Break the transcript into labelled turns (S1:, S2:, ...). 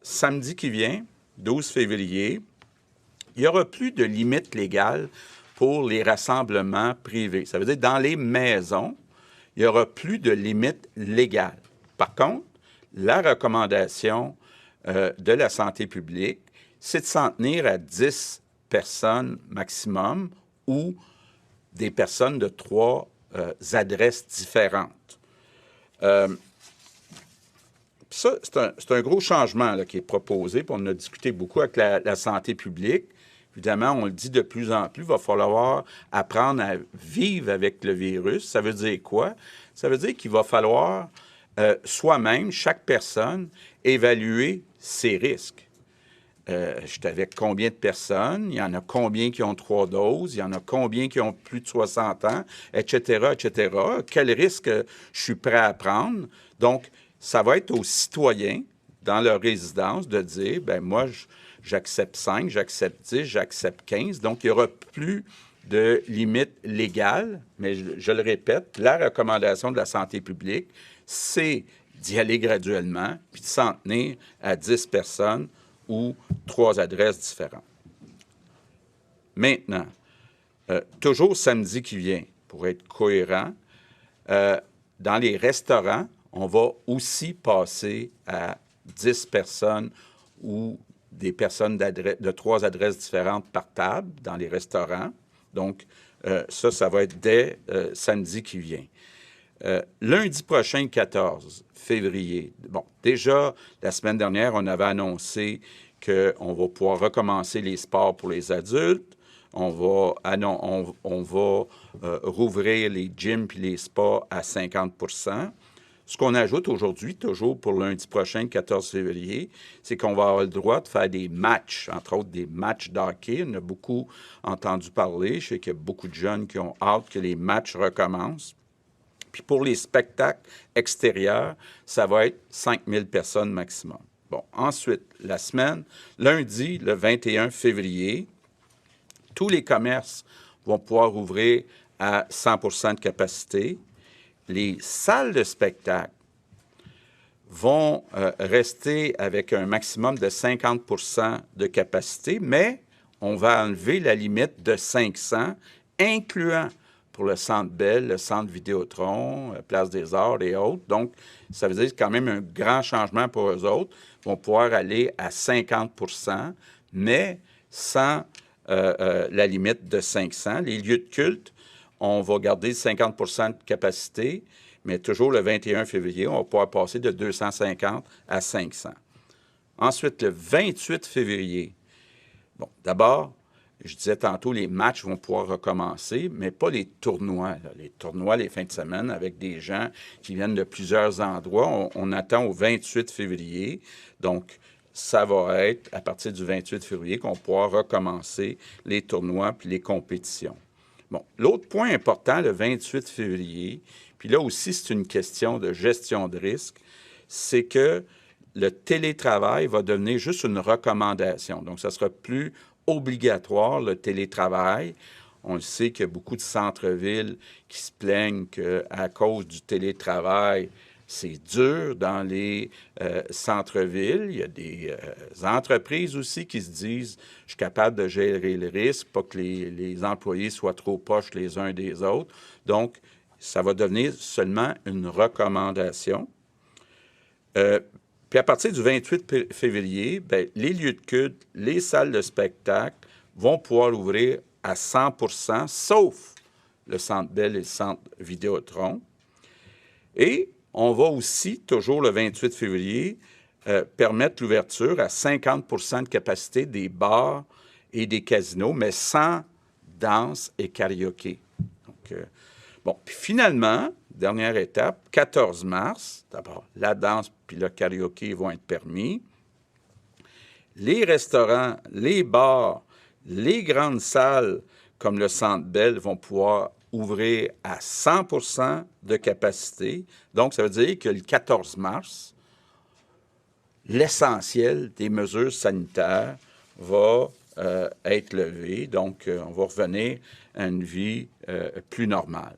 S1: samedi qui vient, 12 février, il n'y aura plus de limite légale pour les rassemblements privés. Ça veut dire dans les maisons, il n'y aura plus de limite légale. Par contre, la recommandation de la santé publique, c'est de s'en tenir à 10 personnes maximum ou des personnes de 3 adresses différentes. Ça, c'est un gros changement là, qui est proposé, puis on a discuté beaucoup avec la santé publique. Évidemment, on le dit de plus en plus, il va falloir apprendre à vivre avec le virus. Ça veut dire quoi? Ça veut dire qu'il va falloir soi-même, chaque personne, évaluer ses risques. J'étais avec combien de personnes? Il y en a combien qui ont 3 doses? Il y en a combien qui ont plus de 60 ans? Etc., etc. Quel risque je suis prêt à prendre? Donc, ça va être aux citoyens, dans leur résidence, de dire, bien, moi, j'accepte 5, j'accepte 10, j'accepte 15. Donc, il n'y aura plus de limite légale, mais je le répète, la recommandation de la santé publique, c'est d'y aller graduellement, puis de s'en tenir à 10 personnes ou 3 adresses différentes. Maintenant, toujours samedi qui vient, pour être cohérent, dans les restaurants, on va aussi passer à 10 personnes ou des personnes de 3 adresses différentes par table dans les restaurants. Donc, ça va être dès samedi qui vient. Lundi prochain, 14 février, bon, déjà, la semaine dernière, on avait annoncé qu'on va pouvoir recommencer les sports pour les adultes. On va rouvrir les gyms et les spas à 50 %. Ce qu'on ajoute aujourd'hui, toujours pour lundi prochain, 14 février, c'est qu'on va avoir le droit de faire des matchs, entre autres des matchs d'hockey. On a beaucoup entendu parler. Je sais qu'il y a beaucoup de jeunes qui ont hâte que les matchs recommencent. Puis pour les spectacles extérieurs, ça va être 5 000 personnes maximum. Bon, ensuite, la semaine, lundi, le 21 février, tous les commerces vont pouvoir ouvrir à 100 % de capacité. Les salles de spectacle vont rester avec un maximum de 50 % de capacité, mais on va enlever la limite de 500, incluant pour le Centre Bell, le Centre Vidéotron, Place des Arts et autres. Donc, ça veut dire que c'est quand même un grand changement pour eux autres. Ils vont pouvoir aller à 50 %, mais sans la limite de 500. Les lieux de culte, on va garder 50 % de capacité, mais toujours le 21 février, on va pouvoir passer de 250 à 500. Ensuite, le 28 février, bon, d'abord, je disais tantôt, les matchs vont pouvoir recommencer, mais pas les tournois. Là. Les tournois, les fins de semaine, avec des gens qui viennent de plusieurs endroits, on attend au 28 février. Donc, ça va être à partir du 28 février qu'on pourra recommencer les tournois puis les compétitions. Bon, l'autre point important, le 28 février, puis là aussi, c'est une question de gestion de risque, c'est que le télétravail va devenir juste une recommandation. Donc, ça sera plus obligatoire, le télétravail. On le sait qu'il y a beaucoup de centres-villes qui se plaignent qu'à cause du télétravail, c'est dur dans les centres-villes. Il y a des entreprises aussi qui se disent « je suis capable de gérer le risque, pas que les employés soient trop proches les uns des autres ». Donc, ça va devenir seulement une recommandation. Puis à partir du 28 février, bien, les lieux de culte, les salles de spectacle vont pouvoir ouvrir à 100 %, sauf le Centre Bell et le Centre Vidéotron. Et on va aussi, toujours le 28 février, permettre l'ouverture à 50 % de capacité des bars et des casinos, mais sans danse et karaoké. Donc, bon, puis finalement, dernière étape, 14 mars, d'abord, la danse puis le karaoké vont être permis. Les restaurants, les bars, les grandes salles comme le Centre Bell vont pouvoir ouvrir à 100 % de capacité. Donc, ça veut dire que le 14 mars, l'essentiel des mesures sanitaires va être levé. Donc, on va revenir à une vie plus normale.